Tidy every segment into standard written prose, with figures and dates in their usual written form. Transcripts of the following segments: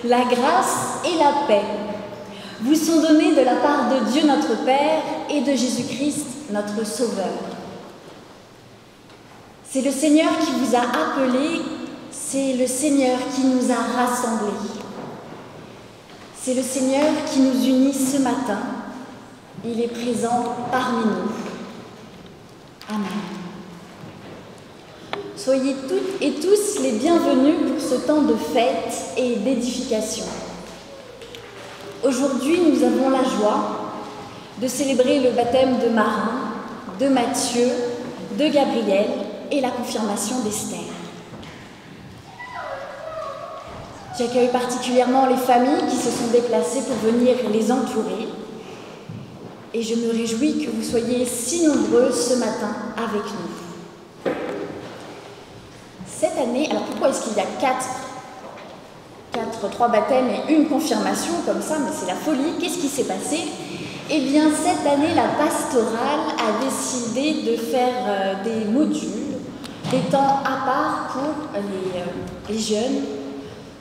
La grâce et la paix vous sont données de la part de Dieu notre Père et de Jésus-Christ notre Sauveur. C'est le Seigneur qui vous a appelés, c'est le Seigneur qui nous a rassemblés. C'est le Seigneur qui nous unit ce matin. Il est présent parmi nous. Amen. Soyez toutes et tous les bienvenus pour ce temps de fête et d'édification. Aujourd'hui, nous avons la joie de célébrer le baptême de Marin, de Matthieu, de Gabriel et la confirmation d'Esther. J'accueille particulièrement les familles qui se sont déplacées pour venir les entourer. Et je me réjouis que vous soyez si nombreux ce matin avec nous. Cette année, alors pourquoi est-ce qu'il y a trois baptêmes et une confirmation comme ça, mais c'est la folie. Qu'est-ce qui s'est passé? Eh bien, cette année, la pastorale a décidé de faire des modules, des temps à part pour les jeunes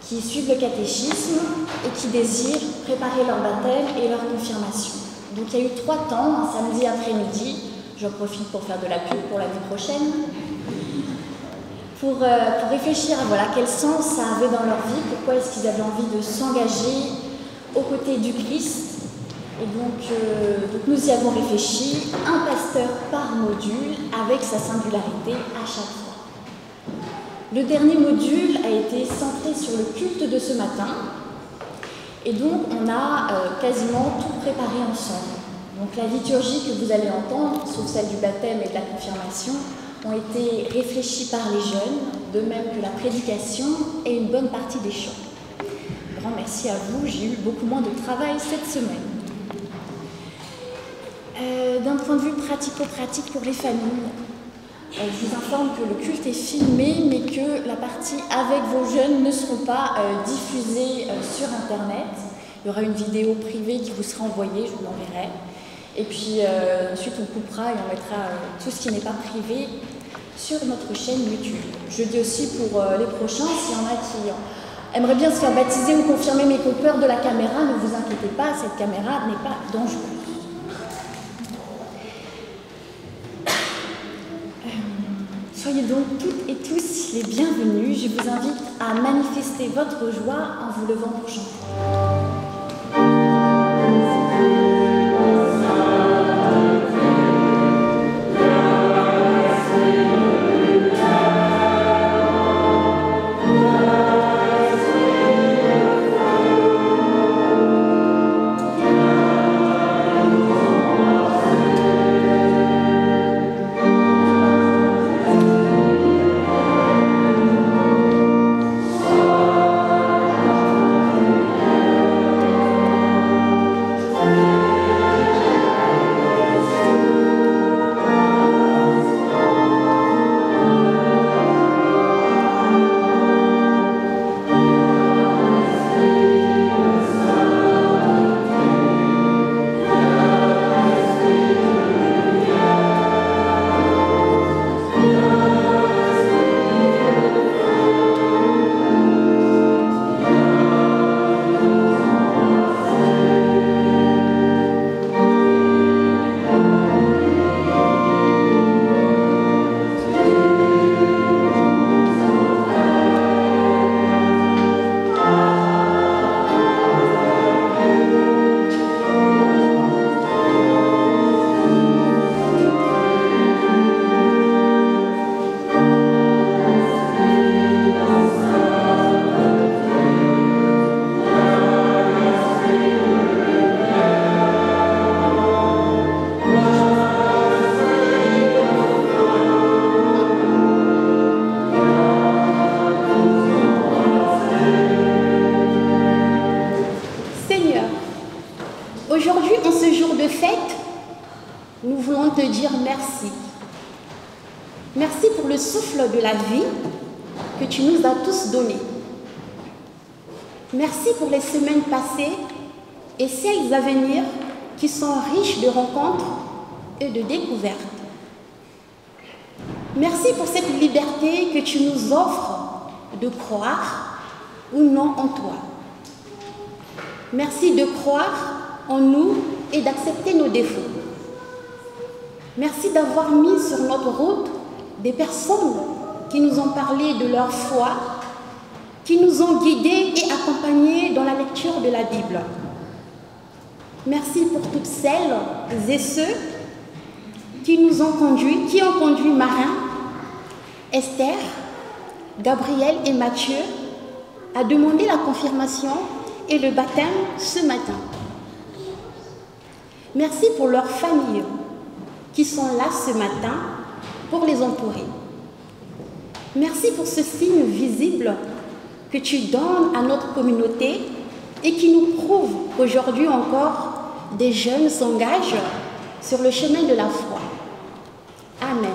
qui suivent le catéchisme et qui désirent préparer leur baptême et leur confirmation. Donc il y a eu 3 temps, un samedi après-midi, j'en profite pour faire de la pub pour l'année prochaine, pour réfléchir à voilà, quel sens ça avait dans leur vie, pourquoi est-ce qu'ils avaient envie de s'engager aux côtés du Christ. Et donc nous y avons réfléchi, un pasteur par module avec sa singularité à chaque fois. Le dernier module a été centré sur le culte de ce matin. Et donc, on a quasiment tout préparé ensemble. Donc, la liturgie que vous allez entendre, sauf celle du baptême et de la confirmation, ont été réfléchies par les jeunes, de même que la prédication et une bonne partie des chants. Grand merci à vous, j'ai eu beaucoup moins de travail cette semaine. D'un point de vue pratico-pratique pour les familles, je vous informe que le culte est filmé, mais que la partie avec vos jeunes ne seront pas diffusées sur Internet. Il y aura une vidéo privée qui vous sera envoyée, je vous l'enverrai. Et puis ensuite on coupera et on mettra tout ce qui n'est pas privé sur notre chaîne YouTube. Je dis aussi pour les prochains, s'il y en a qui aimeraient bien se faire baptiser ou confirmer mais qui ont peur de la caméra, ne vous inquiétez pas, cette caméra n'est pas dangereuse. Soyez donc toutes et tous les bienvenus. Je vous invite à manifester votre joie en vous levant pour chanter. Merci pour le souffle de la vie que tu nous as tous donné. Merci pour les semaines passées et celles à venir qui sont riches de rencontres et de découvertes. Merci pour cette liberté que tu nous offres de croire ou non en toi. Merci de croire en nous et d'accepter nos défauts. Merci d'avoir mis sur notre route des personnes qui nous ont parlé de leur foi, qui nous ont guidés et accompagnés dans la lecture de la Bible. Merci pour toutes celles et ceux qui ont conduit Marin, Esther, Gabriel et Mathieu à demander la confirmation et le baptême ce matin. Merci pour leurs familles qui sont là ce matin pour les entourer. Merci pour ce signe visible que tu donnes à notre communauté et qui nous prouve qu'aujourd'hui encore, des jeunes s'engagent sur le chemin de la foi. Amen.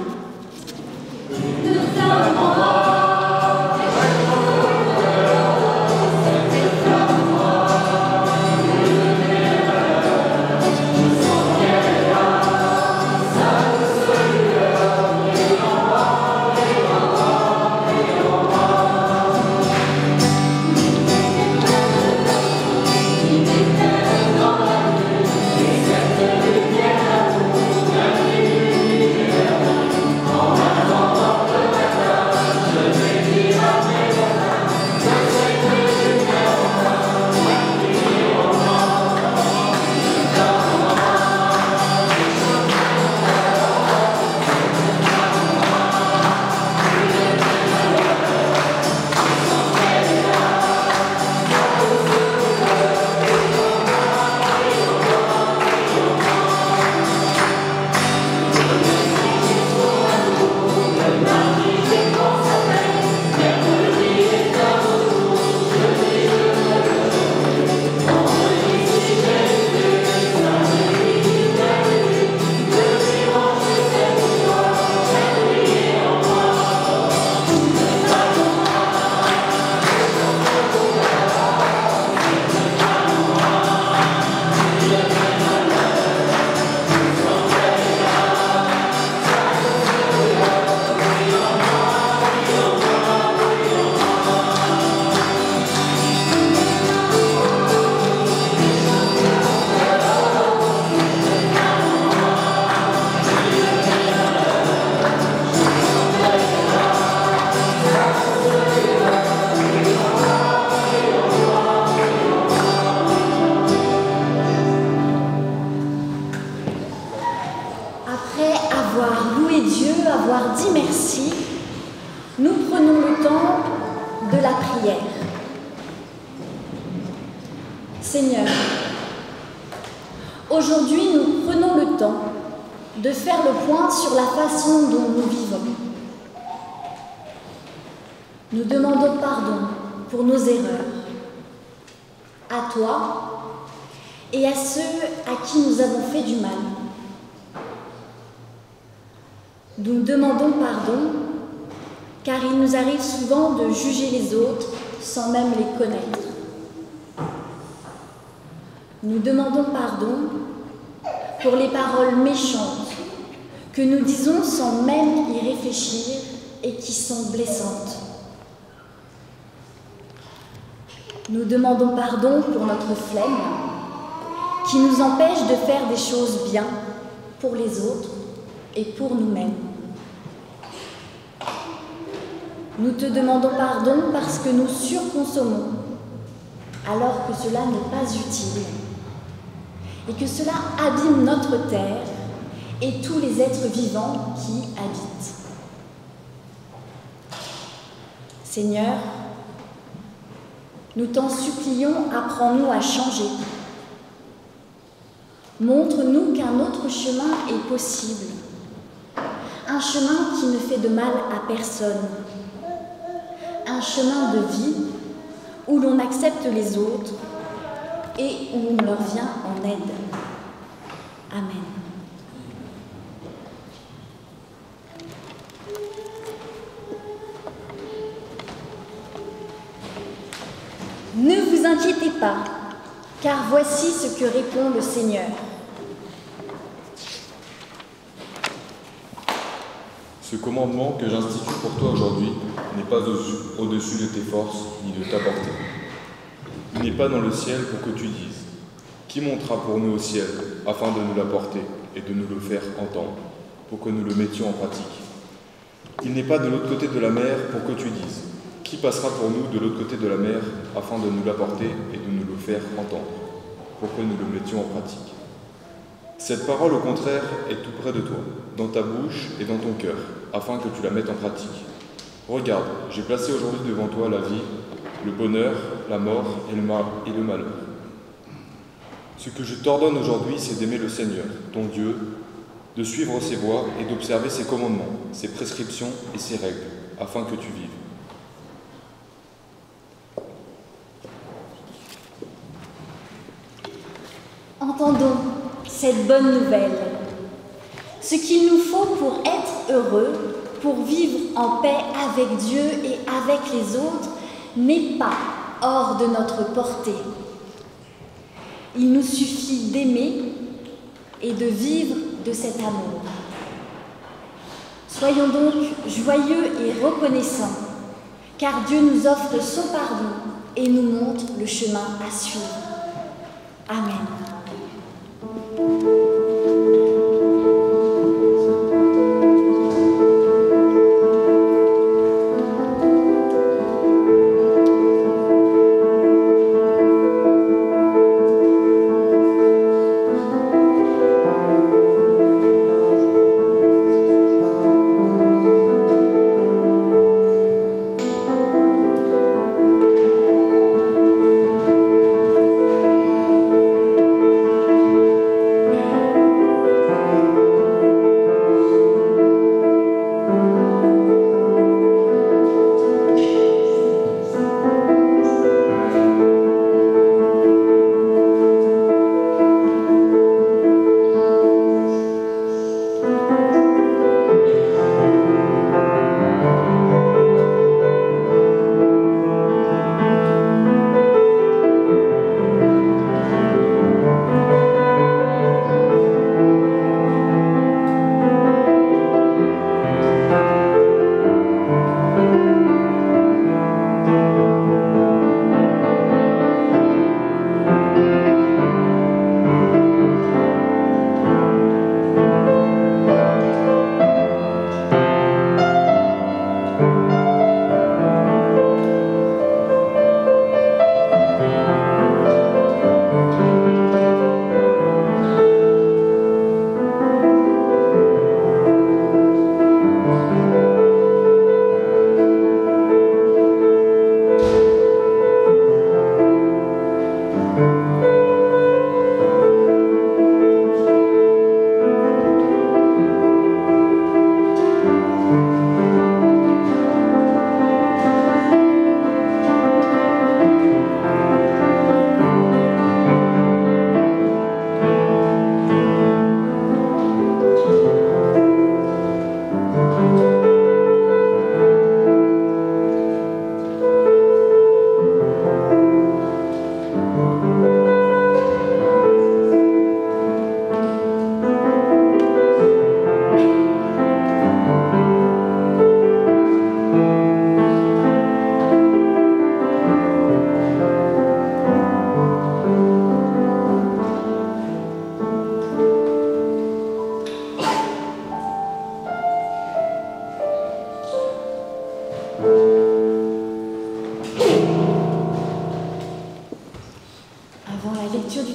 Seigneur, aujourd'hui nous prenons le temps de faire le point sur la façon dont nous vivons. Nous demandons pardon pour nos erreurs, à toi et à ceux à qui nous avons fait du mal. Nous demandons pardon car il nous arrive souvent de juger les autres sans même les connaître. Nous demandons pardon pour les paroles méchantes que nous disons sans même y réfléchir et qui sont blessantes. Nous demandons pardon pour notre flemme qui nous empêche de faire des choses bien pour les autres et pour nous-mêmes. Nous te demandons pardon parce que nous surconsommons alors que cela n'est pas utile et que cela abîme notre terre et tous les êtres vivants qui y habitent. Seigneur, nous t'en supplions, apprends-nous à changer. Montre-nous qu'un autre chemin est possible, un chemin qui ne fait de mal à personne, un chemin de vie où l'on accepte les autres et où on leur vient en aide. Amen. Ne vous inquiétez pas, car voici ce que répond le Seigneur. Ce commandement que j'institue pour toi aujourd'hui n'est pas au-dessus de tes forces ni de ta portée. Il n'est pas dans le ciel pour que tu dises. Qui montera pour nous au ciel, afin de nous l'apporter et de nous le faire entendre, pour que nous le mettions en pratique? Il n'est pas de l'autre côté de la mer pour que tu dises. Qui passera pour nous de l'autre côté de la mer, afin de nous l'apporter et de nous le faire entendre, pour que nous le mettions en pratique? Cette parole, au contraire, est tout près de toi, dans ta bouche et dans ton cœur, afin que tu la mettes en pratique. Regarde, j'ai placé aujourd'hui devant toi la vie, le bonheur, la mort et le malheur. Ce que je t'ordonne aujourd'hui, c'est d'aimer le Seigneur, ton Dieu, de suivre ses voies et d'observer ses commandements, ses prescriptions et ses règles, afin que tu vives. Entendons cette bonne nouvelle. Ce qu'il nous faut pour être heureux, pour vivre en paix avec Dieu et avec les autres, n'est pas hors de notre portée. Il nous suffit d'aimer et de vivre de cet amour. Soyons donc joyeux et reconnaissants, car Dieu nous offre son pardon et nous montre le chemin à suivre. Amen.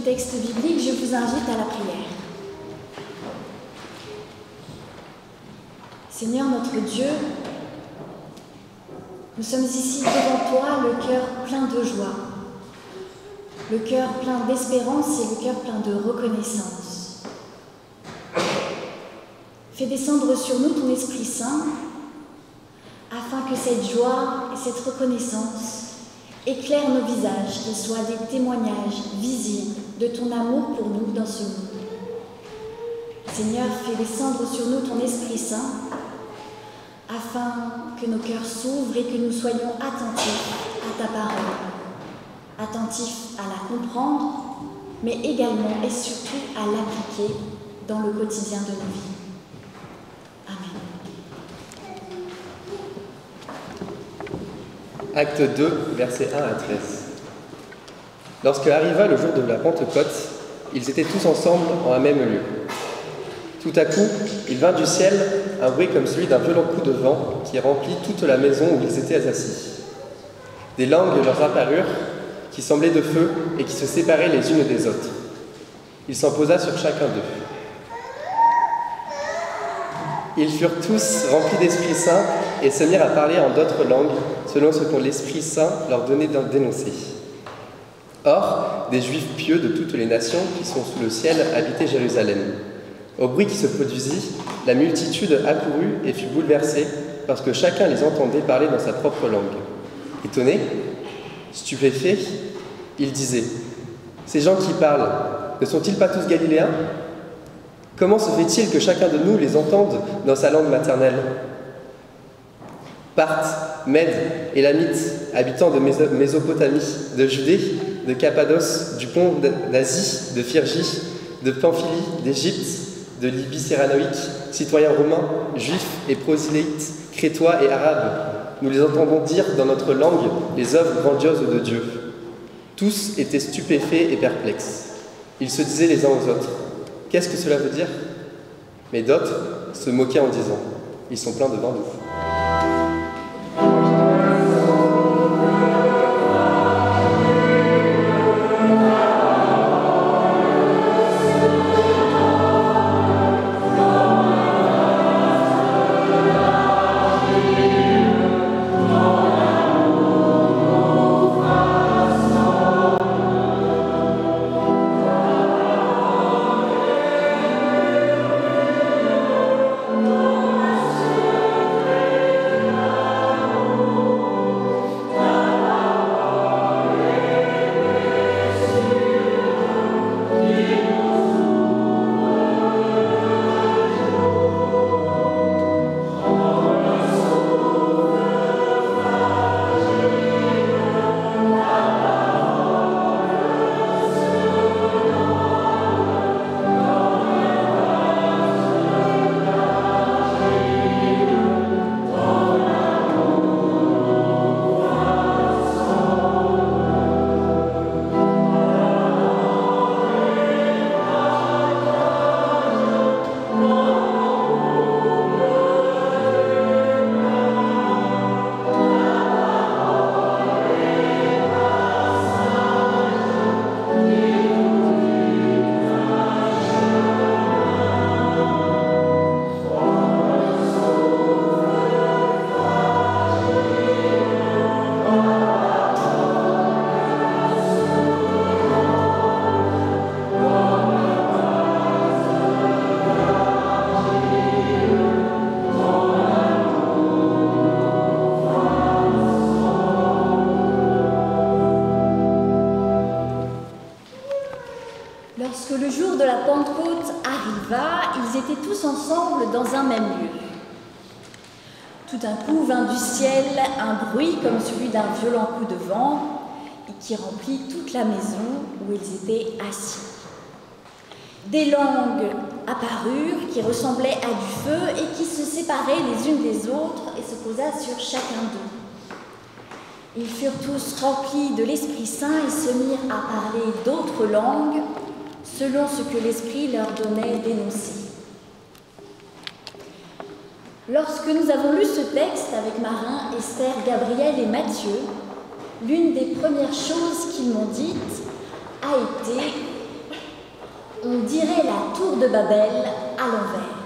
Texte biblique, je vous invite à la prière. Seigneur notre Dieu, nous sommes ici devant toi, le cœur plein de joie, le cœur plein d'espérance et le cœur plein de reconnaissance. Fais descendre sur nous ton Esprit Saint, afin que cette joie et cette reconnaissance éclairent nos visages, qu'ils soient des témoignages visibles de ton amour pour nous dans ce monde. Seigneur, fais descendre sur nous ton Esprit Saint, afin que nos cœurs s'ouvrent et que nous soyons attentifs à ta parole, attentifs à la comprendre, mais également et surtout à l'appliquer dans le quotidien de nos vies. Amen. Acte 2, versets 1 à 13. Lorsque arriva le jour de la Pentecôte, ils étaient tous ensemble en un même lieu. Tout à coup, il vint du ciel un bruit comme celui d'un violent coup de vent qui remplit toute la maison où ils étaient assis. Des langues leur apparurent, qui semblaient de feu et qui se séparaient les unes des autres. Il s'en posa sur chacun d'eux. Ils furent tous remplis d'Esprit Saint et se mirent à parler en d'autres langues, selon ce que l'Esprit Saint leur donnait d'énoncer. Or, des Juifs pieux de toutes les nations qui sont sous le ciel habitaient Jérusalem. Au bruit qui se produisit, la multitude accourut et fut bouleversée, parce que chacun les entendait parler dans sa propre langue. Étonnés, stupéfaits, ils disaient « Ces gens qui parlent, ne sont-ils pas tous galiléens ? Comment se fait-il que chacun de nous les entende dans sa langue maternelle ? Parthes, Mèdes, Élamites, habitants de Mésopotamie, de Judée, de Cappadoce, du pont d'Asie, de Phrygie, de Pamphylie, d'Égypte, de Libye cyranoïque, citoyens romains, juifs et prosélytes, crétois et arabes, nous les entendons dire dans notre langue les œuvres grandioses de Dieu. Tous étaient stupéfaits et perplexes. Ils se disaient les uns aux autres « Qu'est-ce que cela veut dire ?» Mais d'autres se moquaient en disant « Ils sont pleins de vin doux. » Lorsque le jour de la Pentecôte arriva, ils étaient tous ensemble dans un même lieu. Tout d'un coup vint du ciel un bruit comme celui d'un violent coup de vent et qui remplit toute la maison où ils étaient assis. Des langues apparurent qui ressemblaient à du feu et qui se séparaient les unes des autres et se posa sur chacun d'eux. Ils furent tous remplis de l'Esprit Saint et se mirent à parler d'autres langues selon ce que l'Esprit leur donnait d'énoncer. Lorsque nous avons lu ce texte avec Marin, Esther, Gabriel et Mathieu, l'une des premières choses qu'ils m'ont dites a été « On dirait la tour de Babel à l'envers ».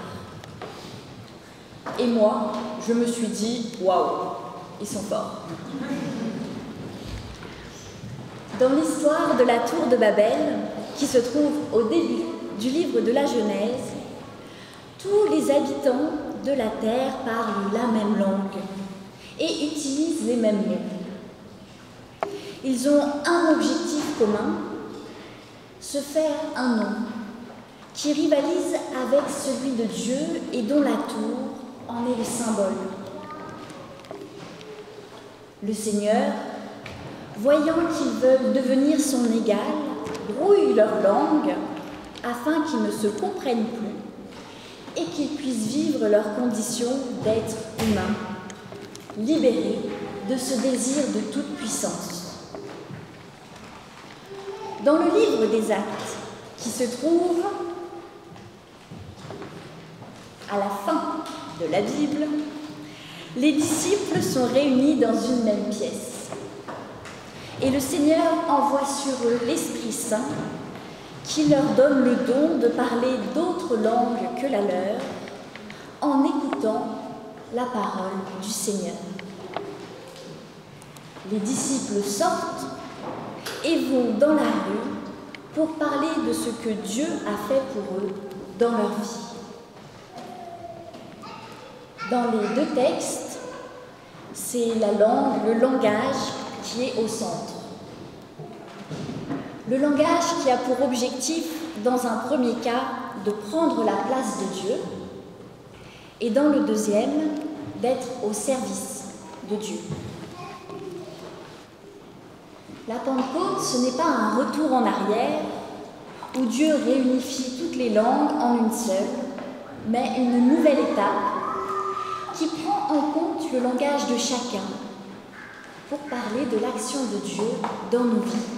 Et moi, je me suis dit « Waouh, ils sont forts ». Dans l'histoire de la tour de Babel, qui se trouve au début du livre de la Genèse, tous les habitants de la terre parlent la même langue et utilisent les mêmes mots. Ils ont un objectif commun, se faire un nom qui rivalise avec celui de Dieu et dont la tour en est le symbole. Le Seigneur, voyant qu'ils veulent devenir son égal, brouille leur langue afin qu'ils ne se comprennent plus et qu'ils puissent vivre leur condition d'être humains, libérés de ce désir de toute puissance. Dans le livre des Actes, qui se trouve à la fin de la Bible, les disciples sont réunis dans une même pièce. Et le Seigneur envoie sur eux l'Esprit Saint qui leur donne le don de parler d'autres langues que la leur en écoutant la parole du Seigneur. Les disciples sortent et vont dans la rue pour parler de ce que Dieu a fait pour eux dans leur vie. Dans les deux textes, c'est la langue, le langage qui est au centre. Le langage qui a pour objectif, dans un premier cas, de prendre la place de Dieu, et dans le deuxième, d'être au service de Dieu. La Pentecôte, ce n'est pas un retour en arrière, où Dieu réunifie toutes les langues en une seule, mais une nouvelle étape qui prend en compte le langage de chacun pour parler de l'action de Dieu dans nos vies.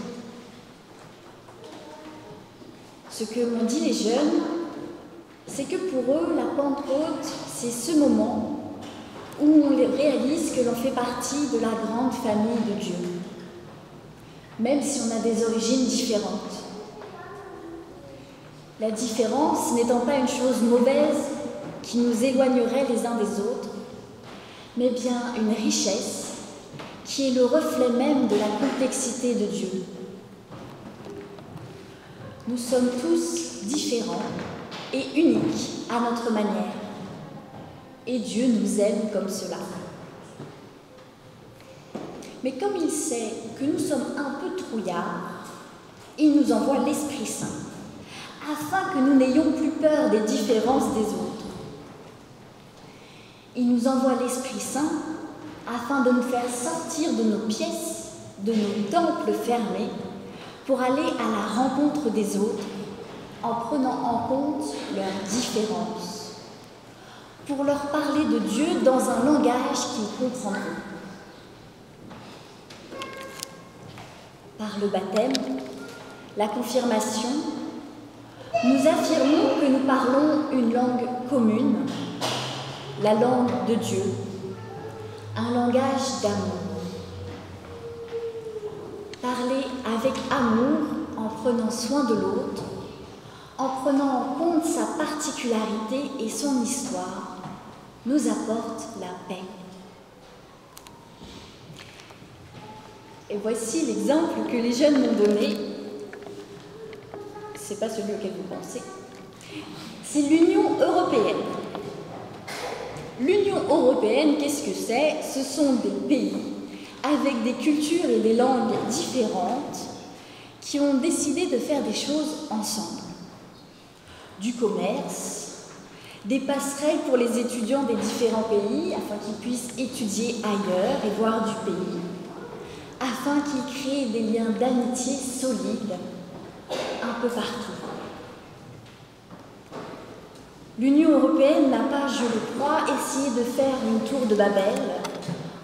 Ce que m'ont dit les jeunes, c'est que pour eux, la Pentecôte, c'est ce moment où on réalise que l'on fait partie de la grande famille de Dieu, même si on a des origines différentes. La différence n'étant pas une chose mauvaise qui nous éloignerait les uns des autres, mais bien une richesse qui est le reflet même de la complexité de Dieu. Nous sommes tous différents et uniques à notre manière, et Dieu nous aime comme cela. Mais comme il sait que nous sommes un peu trouillards, il nous envoie l'Esprit Saint, afin que nous n'ayons plus peur des différences des autres. Il nous envoie l'Esprit Saint afin de nous faire sortir de nos pièces, de nos temples fermés, pour aller à la rencontre des autres en prenant en compte leurs différences, pour leur parler de Dieu dans un langage qu'ils comprendront. Par le baptême, la confirmation, nous affirmons que nous parlons une langue commune, la langue de Dieu, un langage d'amour. Parler avec amour en prenant soin de l'autre, en prenant en compte sa particularité et son histoire, nous apporte la paix. Et voici l'exemple que les jeunes m'ont donné. Ce n'est pas celui auquel vous pensez. C'est l'Union européenne. L'Union européenne, qu'est-ce que c'est? Ce sont des pays avec des cultures et des langues différentes qui ont décidé de faire des choses ensemble. Du commerce, des passerelles pour les étudiants des différents pays afin qu'ils puissent étudier ailleurs et voir du pays, afin qu'ils créent des liens d'amitié solides un peu partout. L'Union européenne n'a pas, je le crois, essayé de faire une tour de Babel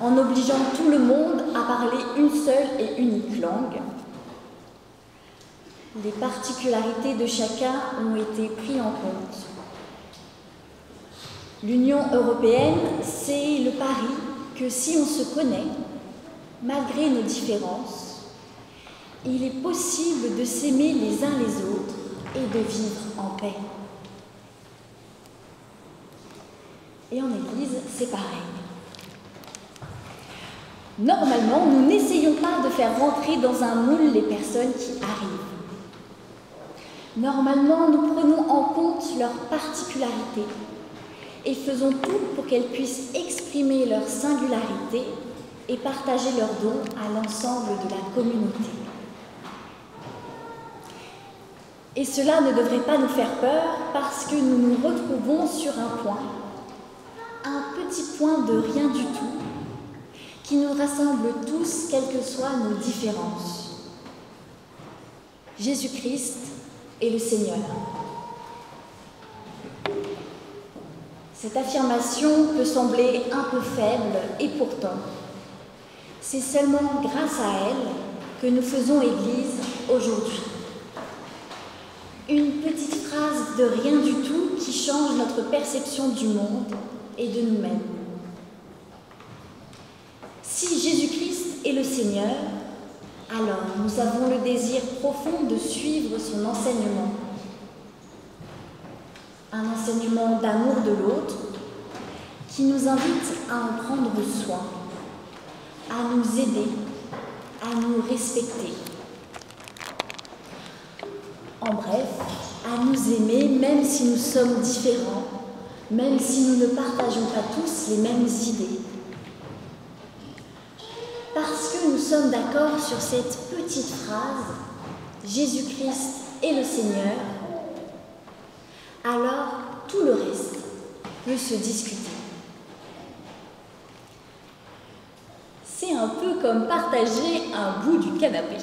en obligeant tout le monde à parler une seule et unique langue. Les particularités de chacun ont été prises en compte. L'Union européenne, c'est le pari que si on se connaît, malgré nos différences, il est possible de s'aimer les uns les autres et de vivre en paix. Et en Église, c'est pareil. Normalement, nous n'essayons pas de faire rentrer dans un moule les personnes qui arrivent. Normalement, nous prenons en compte leurs particularités et faisons tout pour qu'elles puissent exprimer leur singularité et partager leurs dons à l'ensemble de la communauté. Et cela ne devrait pas nous faire peur parce que nous nous retrouvons sur un point, un petit point de rien du tout, qui nous rassemble tous, quelles que soient nos différences. Jésus-Christ est le Seigneur. Cette affirmation peut sembler un peu faible et pourtant, c'est seulement grâce à elle que nous faisons Église aujourd'hui. Une petite phrase de rien du tout qui change notre perception du monde et de nous-mêmes. Si Jésus-Christ est le Seigneur, alors nous avons le désir profond de suivre son enseignement. Un enseignement d'amour de l'autre qui nous invite à en prendre soin, à nous aider, à nous respecter. En bref, à nous aimer même si nous sommes différents, même si nous ne partageons pas tous les mêmes idées. Parce que nous sommes d'accord sur cette petite phrase « Jésus-Christ est le Seigneur », alors tout le reste peut se discuter. C'est un peu comme partager un bout du canapé.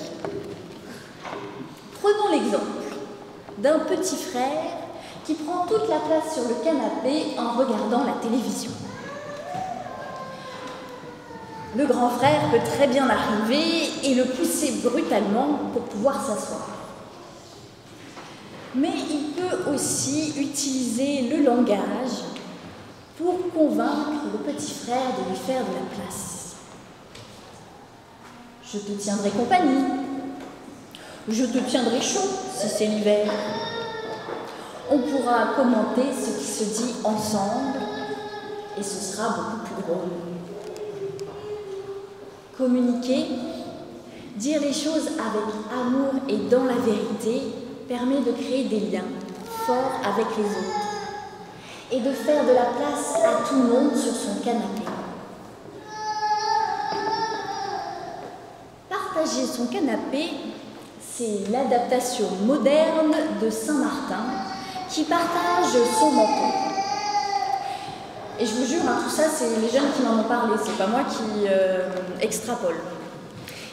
Prenons l'exemple d'un petit frère qui prend toute la place sur le canapé en regardant la télévision. Le grand frère peut très bien arriver et le pousser brutalement pour pouvoir s'asseoir. Mais il peut aussi utiliser le langage pour convaincre le petit frère de lui faire de la place. Je te tiendrai compagnie. Je te tiendrai chaud si c'est l'hiver. On pourra commenter ce qui se dit ensemble et ce sera beaucoup plus drôle. Communiquer, dire les choses avec amour et dans la vérité permet de créer des liens forts avec les autres et de faire de la place à tout le monde sur son canapé. Partager son canapé, c'est l'adaptation moderne de Saint-Martin qui partage son manteau. Et je vous jure, tout ça, c'est les jeunes qui m'en ont parlé, c'est pas moi qui extrapole.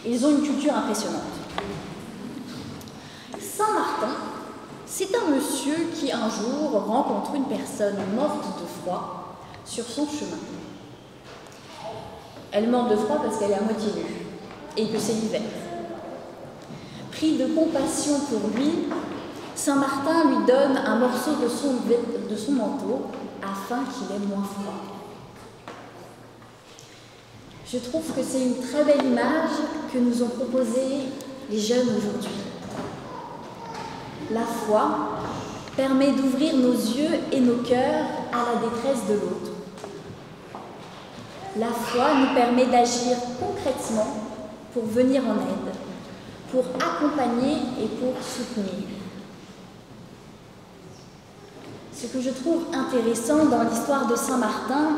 Ils ont une culture impressionnante. Saint-Martin, c'est un monsieur qui un jour rencontre une personne morte de froid sur son chemin. Elle est morte de froid parce qu'elle est à moitié nue et que c'est l'hiver. Pris de compassion pour lui, Saint-Martin lui donne un morceau de son manteau afin qu'il ait moins froid. Je trouve que c'est une très belle image que nous ont proposée les jeunes aujourd'hui. La foi permet d'ouvrir nos yeux et nos cœurs à la détresse de l'autre. La foi nous permet d'agir concrètement pour venir en aide, pour accompagner et pour soutenir. Ce que je trouve intéressant dans l'histoire de Saint-Martin,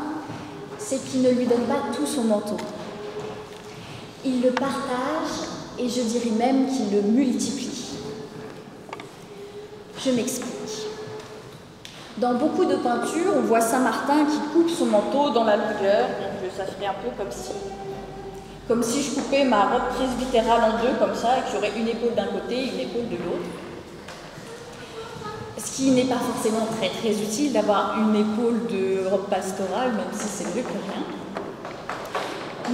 c'est qu'il ne lui donne pas tout son manteau. Il le partage et je dirais même qu'il le multiplie. Je m'explique. Dans beaucoup de peintures, on voit Saint-Martin qui coupe son manteau dans la longueur. Donc ça ferait un peu comme si je coupais ma robe presbytérale en deux comme ça et que j'aurais une épaule d'un côté et une épaule de l'autre. Ce qui n'est pas forcément très très utile d'avoir une épaule de robe pastorale, même si c'est mieux que rien.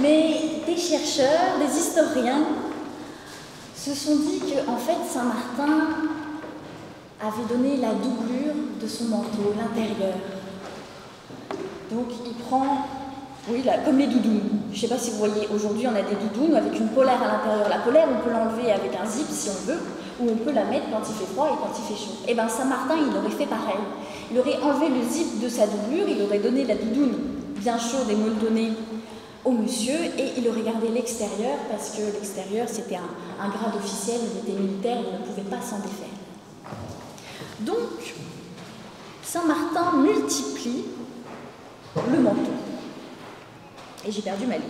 Mais des chercheurs, des historiens se sont dit qu'en fait Saint-Martin avait donné la doublure de son manteau, l'intérieur. Donc il prend, oui, là, comme les doudounes. Je ne sais pas si vous voyez, aujourd'hui on a des doudounes avec une polaire à l'intérieur. La polaire, on peut l'enlever avec un zip si on veut, ou on peut la mettre quand il fait froid et quand il fait chaud. Et bien Saint-Martin, il aurait fait pareil. Il aurait enlevé le zip de sa doublure, il aurait donné la doudoune bien chaude et moldonnée au monsieur, et il aurait gardé l'extérieur, parce que l'extérieur, c'était un grade officiel, il était militaire, il ne pouvait pas s'en défaire. Donc, Saint-Martin multiplie le manteau. Et j'ai perdu ma ligne.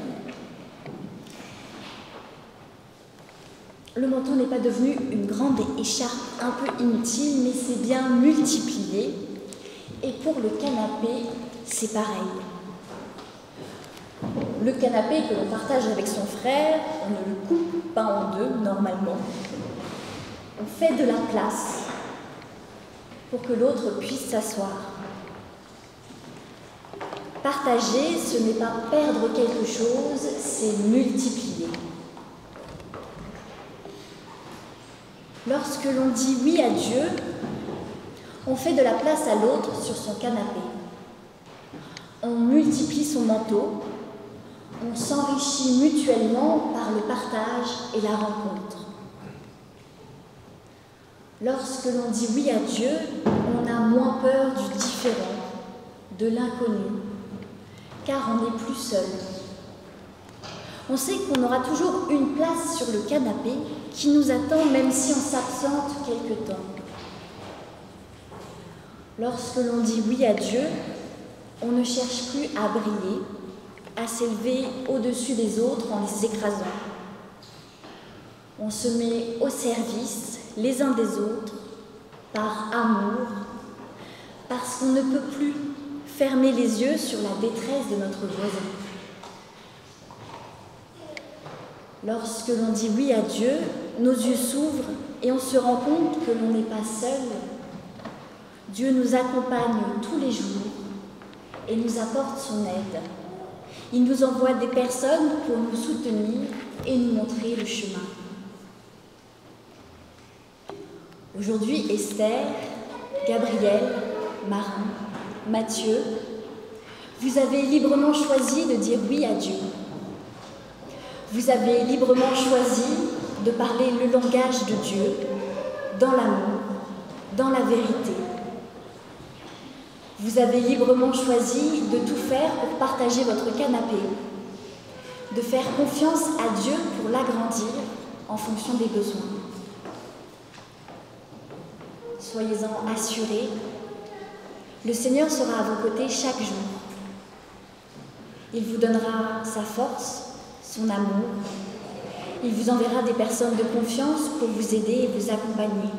Le manteau n'est pas devenu une grande écharpe un peu inutile, mais c'est bien multiplié. Et pour le canapé, c'est pareil. Le canapé que l'on partage avec son frère, on ne le coupe pas en deux, normalement. On fait de la place pour que l'autre puisse s'asseoir. Partager, ce n'est pas perdre quelque chose, c'est multiplier. Lorsque l'on dit oui à Dieu, on fait de la place à l'autre sur son canapé. On multiplie son manteau, on s'enrichit mutuellement par le partage et la rencontre. Lorsque l'on dit oui à Dieu, on a moins peur du différent, de l'inconnu, car on n'est plus seul. On sait qu'on aura toujours une place sur le canapé qui nous attend même si on s'absente quelque temps. Lorsque l'on dit oui à Dieu, on ne cherche plus à briller, à s'élever au-dessus des autres en les écrasant. On se met au service les uns des autres par amour, parce qu'on ne peut plus fermer les yeux sur la détresse de notre voisin. Lorsque l'on dit oui à Dieu, nos yeux s'ouvrent et on se rend compte que l'on n'est pas seul. Dieu nous accompagne tous les jours et nous apporte son aide. Il nous envoie des personnes pour nous soutenir et nous montrer le chemin. Aujourd'hui, Esther, Gabriel, Marie, Mathieu, vous avez librement choisi de dire oui à Dieu. Vous avez librement choisi de parler le langage de Dieu, dans l'amour, dans la vérité. Vous avez librement choisi de tout faire pour partager votre canapé, de faire confiance à Dieu pour l'agrandir en fonction des besoins. Soyez-en assurés, le Seigneur sera à vos côtés chaque jour. Il vous donnera sa force, son amour. Il vous enverra des personnes de confiance pour vous aider et vous accompagner.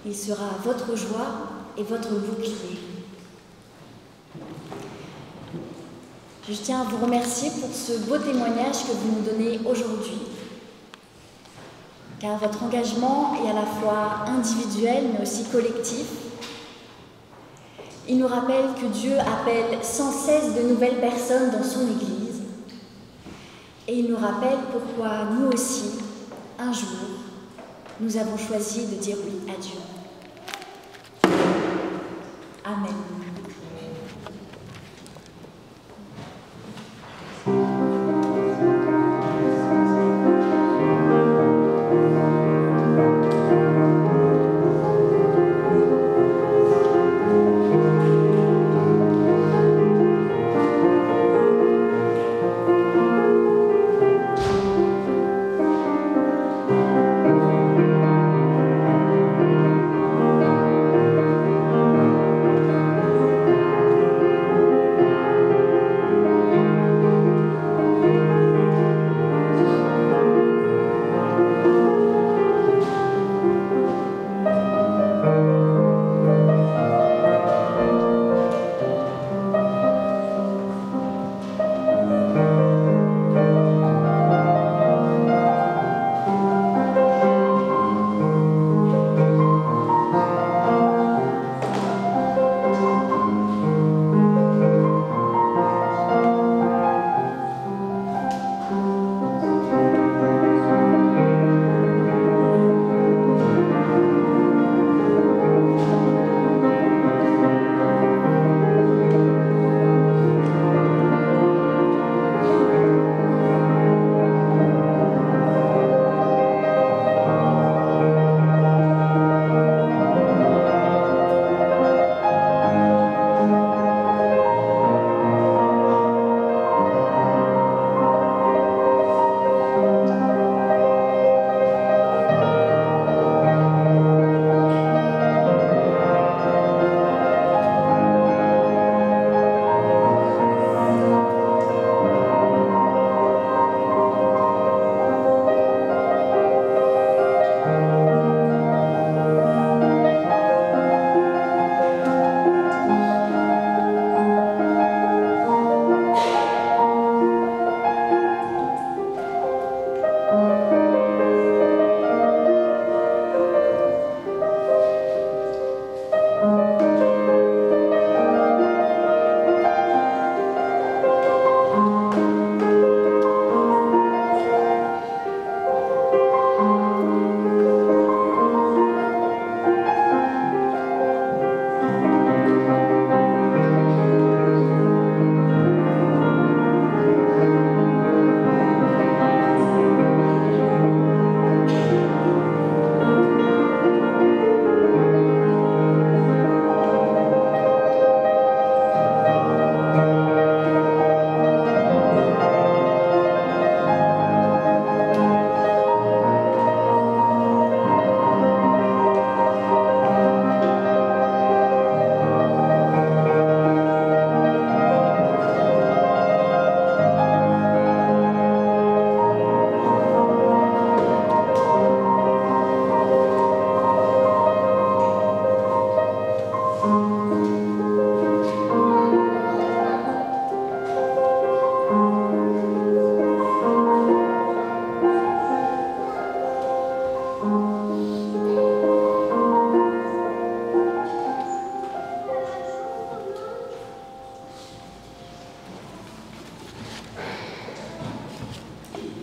Il sera votre joie et votre bouclier. Je tiens à vous remercier pour ce beau témoignage que vous nous donnez aujourd'hui, car votre engagement est à la fois individuel mais aussi collectif. Il nous rappelle que Dieu appelle sans cesse de nouvelles personnes dans son Église. Et il nous rappelle pourquoi nous aussi, un jour, nous avons choisi de dire oui à Dieu. Amen.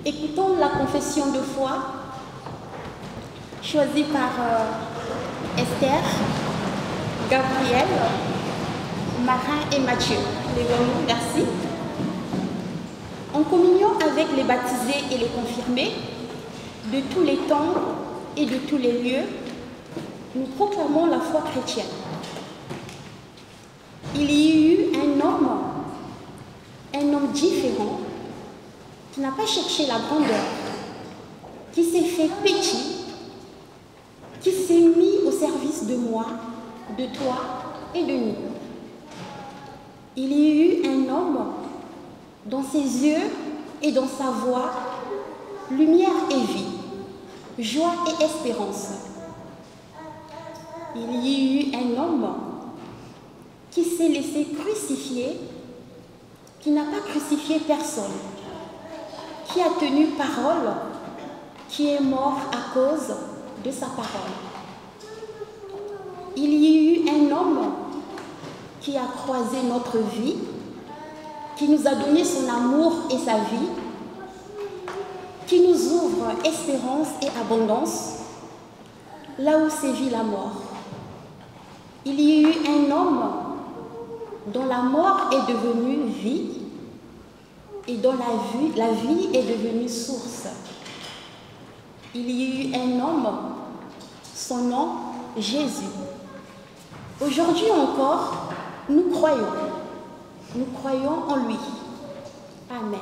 Écoutons la confession de foi choisie par Esther, Gabriel, Marin et Mathieu. Lèvons-nous, merci. En communion avec les baptisés et les confirmés, de tous les temps et de tous les lieux, nous proclamons la foi chrétienne. Il y a eu un homme différent, qui n'a pas cherché la grandeur, qui s'est fait petit, qui s'est mis au service de moi, de toi et de nous. Il y a eu un homme, dans ses yeux et dans sa voix, lumière et vie, joie et espérance. Il y a eu un homme qui s'est laissé crucifier, qui n'a pas crucifié personne, qui a tenu parole, qui est mort à cause de sa parole. Il y a eu un homme qui a croisé notre vie, qui nous a donné son amour et sa vie, qui nous ouvre espérance et abondance, là où sévit la mort. Il y a eu un homme dont la mort est devenue vie et dont la vie est devenue source. Il y a eu un homme, son nom, Jésus. Aujourd'hui encore, nous croyons en lui. Amen.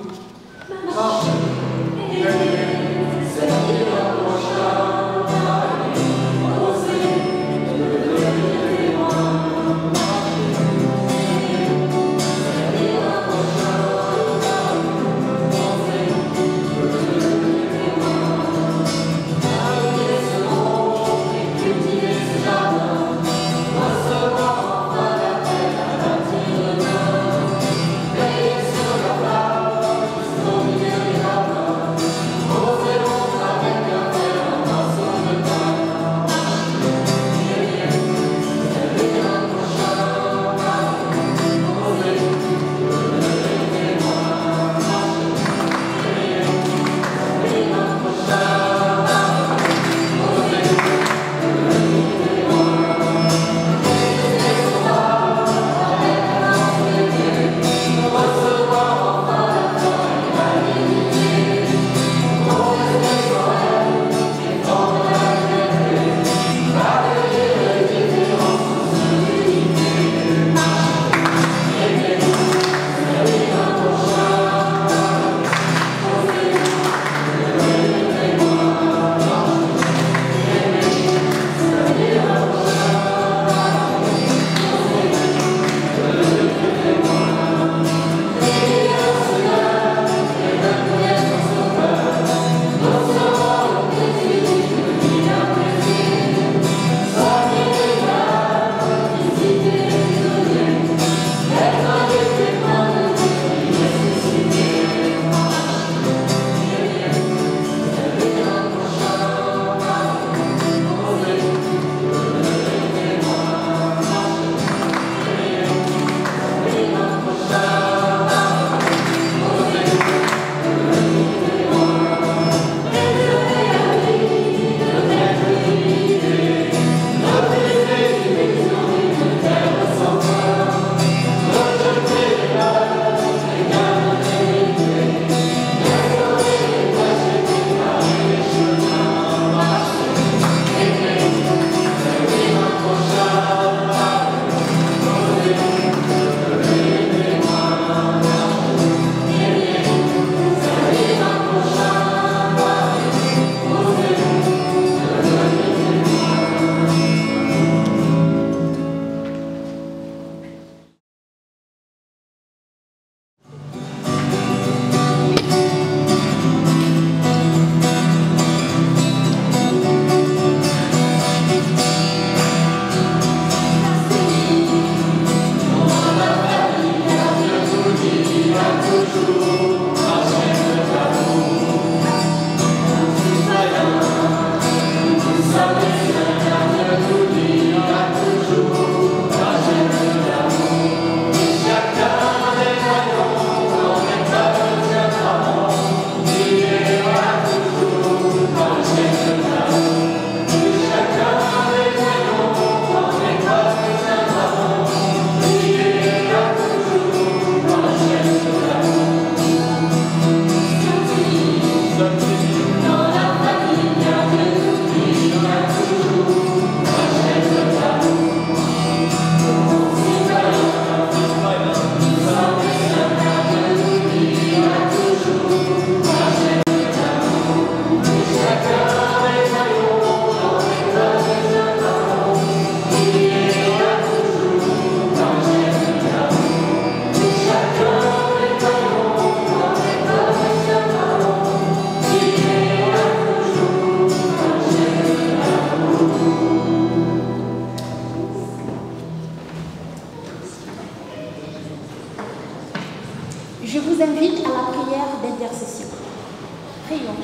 Prions.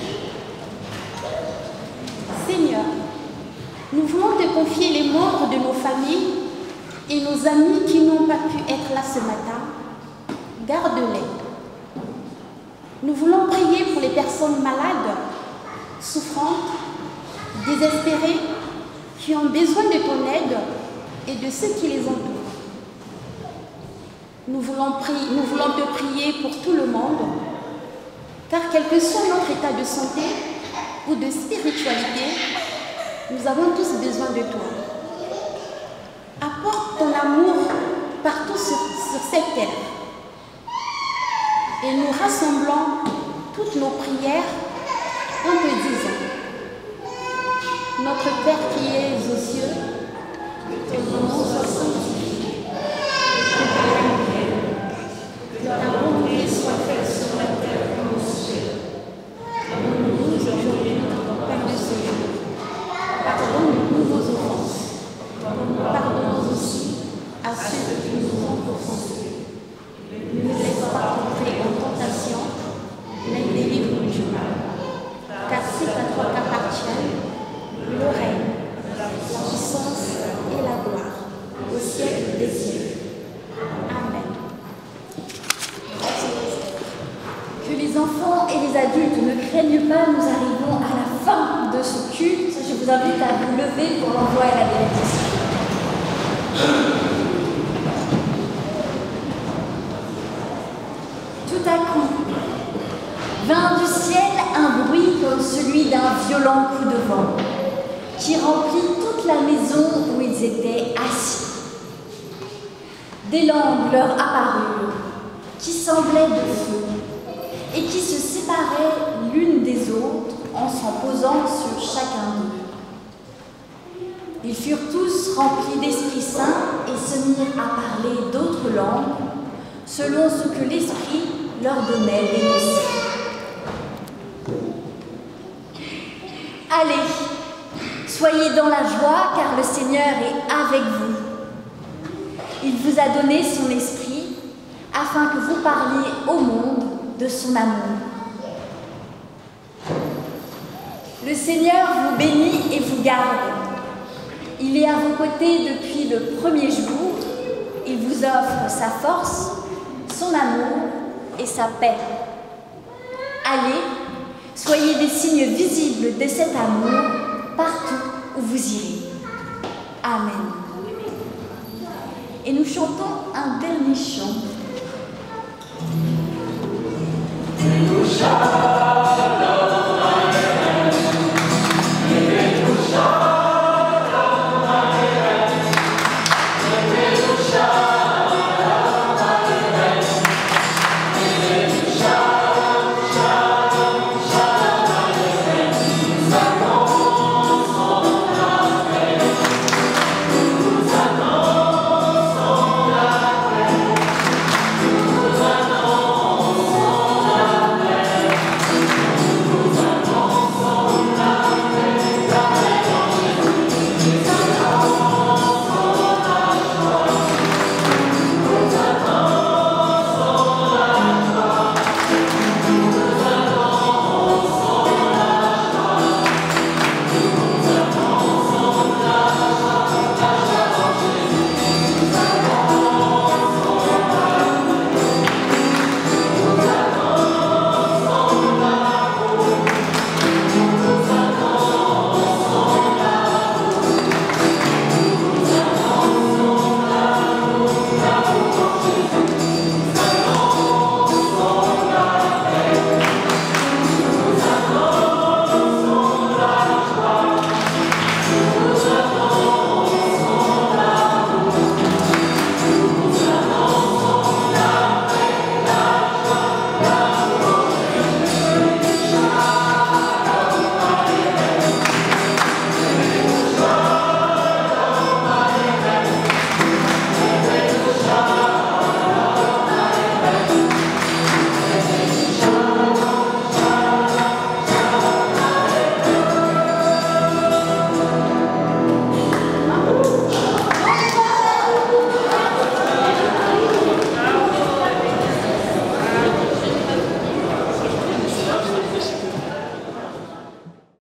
Seigneur, nous voulons te confier les membres de nos familles et nos amis qui n'ont pas pu être là ce matin. Garde-les. Nous voulons prier pour les personnes malades, souffrantes, désespérées, qui ont besoin de ton aide et de ceux qui les entourent. Nous voulons te prier pour tout le monde, car quel que soit notre état de santé ou de spiritualité, nous avons tous besoin de toi. Apporte ton amour partout sur cette terre. Et nous rassemblons toutes nos prières en te disant: Notre Père qui es aux cieux, que ton nom soit sanctifié, que ta volonté soit faite sur la terre comme au ciel. Donne-nous aujourd'hui notre pain de ce jour. Pardonne-nous nos offenses, comme nous pardonnons aussi à ceux qui nous ont offensés. Ne nous laisse pas entrer en tentation, mais délivre-nous du mal. Car c'est à toi qu'appartiennent le règne, la puissance et la gloire, au siècle des siècles. Amen. Que les enfants et les adultes ne craignent pas, nous arrivons à la fin de ce culte. Je vous invite à vous lever pour l'envoi et la bénédiction. Tout à coup, vint du ciel un bruit comme celui d'un violent coup de vent, qui remplit toute la maison où ils étaient assis. Des langues leur apparurent, qui semblaient de feu, et qui se séparaient l'une des autres en s'en posant sur chacun d'eux. Ils furent tous remplis d'Esprit Saint et se mirent à parler d'autres langues, selon ce que l'Esprit leur donnait d'énoncer. Allez, soyez dans la joie, car le Seigneur est avec vous. Il vous a donné son Esprit, afin que vous parliez au monde de son amour. Le Seigneur vous bénit et vous garde. Il est à vos côtés depuis le premier jour. Il vous offre sa force, son amour et sa paix. Allez, soyez des signes visibles de cet amour partout où vous irez. Amen. Et nous chantons un dernier chant.